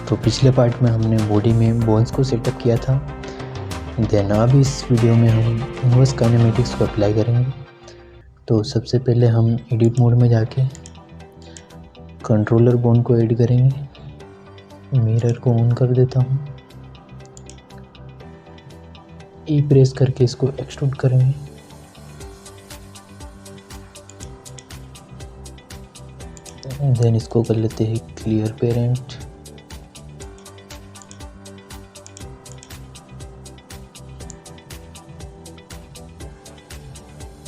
तो पिछले पार्ट में हमने बॉडी में बोन्स को सेटअप किया था। देन अब इस वीडियो में हम इन्वर्स काइनेमेटिक्स को अप्लाई करेंगे। तो सबसे पहले हम एडिट मोड में जाके कंट्रोलर बोन को ऐड करेंगे। मिरर को ऑन कर देता हूँ, ई प्रेस करके इसको एक्सट्रूड करेंगे। देन इसको कर लेते हैं क्लियर पेरेंट।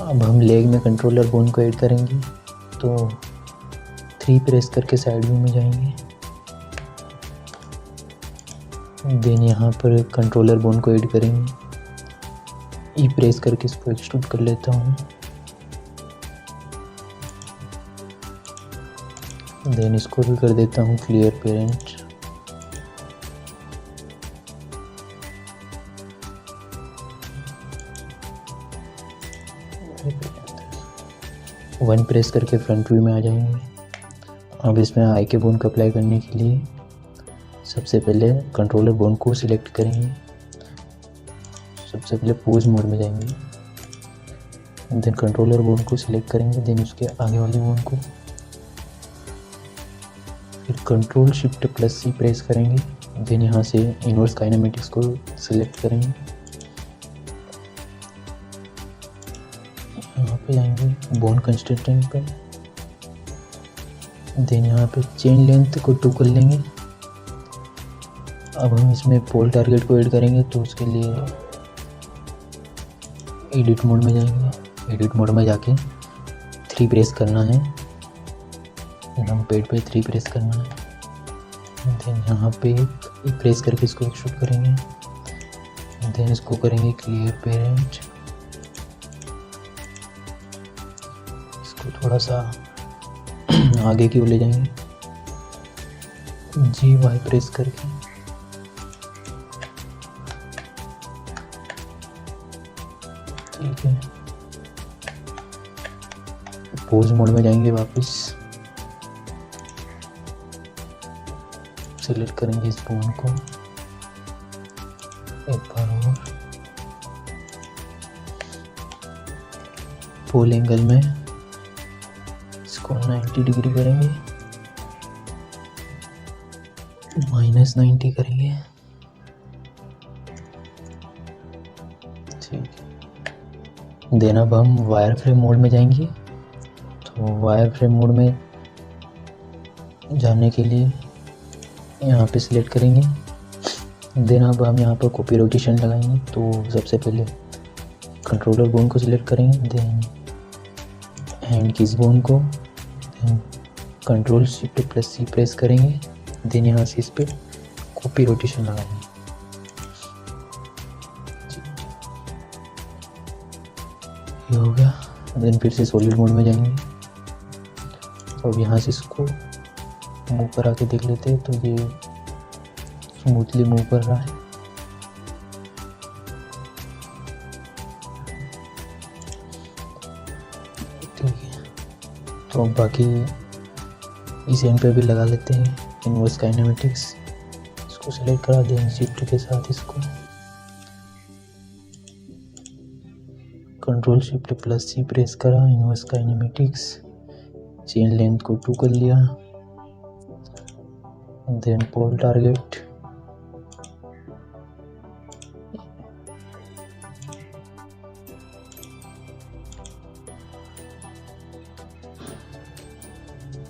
अब हम लेग में कंट्रोलर बोन को ऐड करेंगे। तो 3 प्रेस करके साइड व्यू में जाएंगे। देन यहाँ पर कंट्रोलर बोन को ऐड करेंगे। ई प्रेस करके इसको एक्सट्रूड कर लेता हूँ। देन इसको भी कर देता हूँ क्लियर पेरेंट। वन प्रेस करके फ्रंट व्यू में आ जाएंगे। अब इसमें आई के बोन को अप्लाई करने के लिए सबसे पहले कंट्रोलर बोन को सिलेक्ट करेंगे। सबसे पहले पोज मोड में जाएंगे। देन कंट्रोलर बोन को सिलेक्ट करेंगे। देन उसके आगे वाली बोन को, फिर control shift plus C press करेंगे। देन यहाँ से इन्वर्स काइनेमेटिक्स को सिलेक्ट करेंगे। यहाँ पे जाएंगे बोन कंस्ट्रेंट पे। देन यहाँ पे चेन लेंथ को 2 कर लेंगे। अब हम इसमें पोल टारगेट को ऐड करेंगे। तो उसके लिए एडिट मोड में जाएंगे। एडिट मोड में जाके 3 प्रेस करना है। हम पेड पे 3 प्रेस करना है। देन यहाँ पे प्रेस करके इसको एक्सट्रूड करेंगे। देन इसको करेंगे क्लियर पेरेंट। इसको थोड़ा सा आगे की ओर ले जाएंगे। GY प्रेस करके ठीक है। पोज मोड में जाएंगे वापस। सिलेक्ट करेंगे इस बोन को एक बार और। पोल एंगल में इसको 90 डिग्री करेंगे, -90 करेंगे। ठीक है। देन अब हम वायर फ्रेम मोड में जाएंगे। तो वायर फ्रेम मोड में जाने के लिए यहाँ पे सिलेक्ट करेंगे। देन अब हम यहाँ पर कॉपी रोटेशन लगाएंगे। तो सबसे पहले कंट्रोलर बोन को सिलेक्ट करेंगे। देन हैंड किस बोन को, then control shift plus C press करेंगे। देन यहाँ से इस पर कॉपी रोटेशन लगाएंगे। ये हो गया। देन फिर से सॉलिड मोड में जाएंगे। तो अब यहाँ से इसको मूव करा के देख लेते हैं। तो ये स्मूथली मूव कर रहा है। ठीक है। तो अब बाकी इस एंड पे भी लगा लेते हैं इन्वर्स काइनेमेटिक्स। इसको सिलेक्ट करा दें शिफ्ट के साथ। इसको control shift plus C press करा, इन्वर्स काइनेमेटिक्स, चेन लेंथ को 2 कर लिया। देन पोल टारगेट,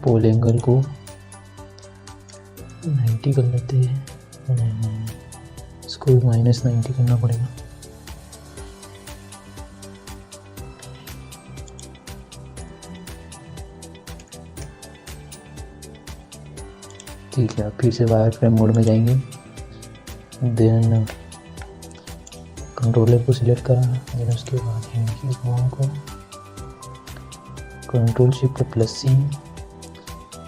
पोल एंगल को 90 कर लेते हैं। इसको -90 करना पड़ेगा। ठीक है। फिर से वायर फ्रेम मोड में जाएंगे। देन कंट्रोलर को सिलेक्ट करा। देन उसके बाद इस बोन को कंट्रोल शिफ्ट प्लस सी,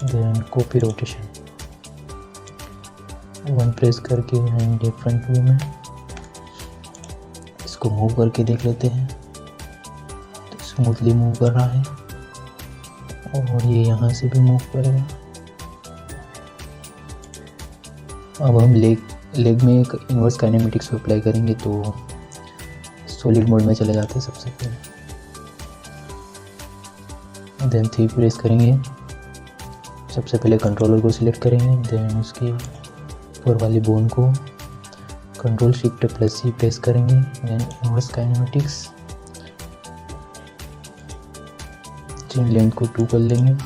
देन कॉपी रोटेशन 1 प्रेस करके एंड फ्रंट व्यू में इसको मूव करके देख लेते हैं। तो स्मूथली मूव कर रहा है और ये यहाँ से भी मूव करेगा अब हम लेग में एक इन्वर्स काइनेमेटिक्स को अप्लाई करेंगे, तो सॉलिड मोड में चले जाते हैं सबसे पहले। देन 3 प्रेस करेंगे, सबसे पहले कंट्रोलर को सिलेक्ट करेंगे, देन उसके ऊपर वाली बोन को control shift plus C press करेंगे, then inverse kinematics chain length को 2 कर लेंगे।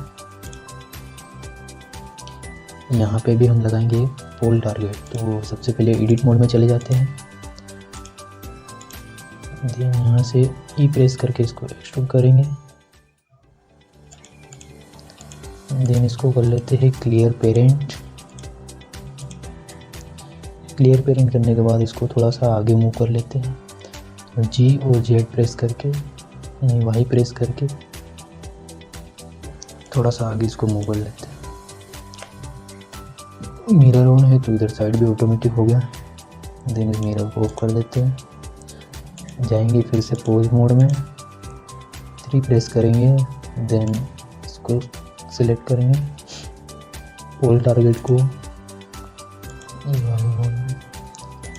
यहाँ पे भी हम लगाएंगे पोल टारगेट, तो सबसे पहले एडिट मोड में चले जाते हैं, देन यहाँ से ई प्रेस करके इसको एक्सट्रूड करेंगे, देन इसको कर लेते हैं क्लियर पेरेंट। क्लियर पेरेंट करने के बाद इसको थोड़ा सा आगे मूव कर लेते हैं, जी और जेड प्रेस करके यानी वाई प्रेस करके थोड़ा सा आगे इसको मूव कर लेते हैं। मिरर ऑन है तो इधर साइड भी ऑटोमेटिक हो गया, देन इस मिरर को ऑफ कर देते हैं। जाएंगे फिर से पोज मोड में, 3 प्रेस करेंगे, देन इसको सिलेक्ट करेंगे, पोल टारगेट को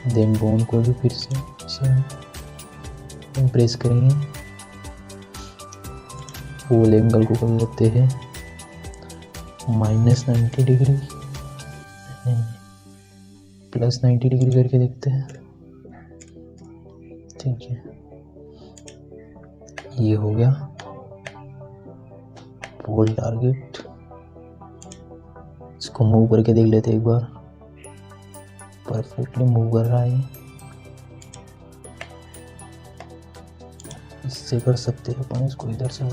देन बोन को भी फिर से प्रेस करेंगे, पोल एंगल को कर लेते हैं -90 डिग्री, +90 डिग्री करके देखते हैं। ठीक है, ये हो गया पोल टारगेट। इसको मूव करके देख लेते हैं एक बार, परफेक्टली मूव कर रहा है। इससे कर सकते हैं अपन इसको इधर से।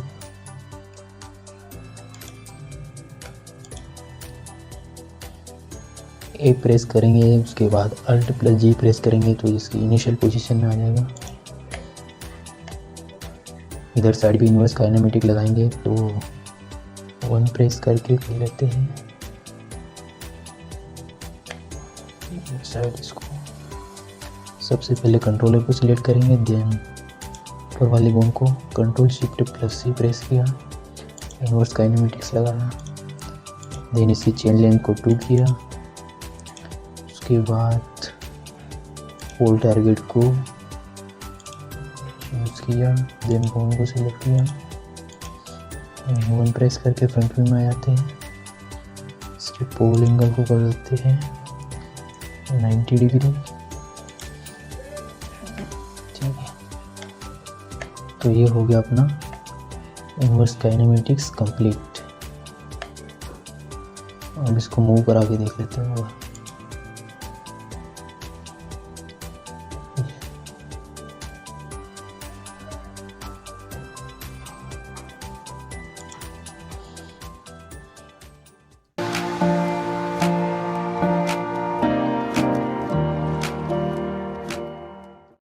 ए प्रेस करेंगे, उसके बाद अल्ट प्लस जी प्रेस करेंगे तो इसकी इनिशियल पोजीशन में आ जाएगा। इधर साइड भी इन्वर्स काइनेमेटिक लगाएंगे, तो 1 प्रेस करके कर लेते हैं साइड। इसको सबसे पहले कंट्रोलर को सिलेक्ट करेंगे, देन ऊपर वाली बोन को control shift plus C press किया, इन्वर्स काइनेमेटिक्स लगाया, देन इसकी चेन लेंथ को 2 किया, उसके बाद पोल टारगेट को यूज़ किया, देन बोन को सिलेक्ट किया, 1 प्रेस करके फ्रंट व्यू में आ जाते हैं। इसके पोल एंगल को कर देते हैं 90 डिग्री। ठीक है, तो ये हो गया अपना इन्वर्स काइनेमेटिक्स कंप्लीट। अब इसको मूव करा के देख लेते हैं।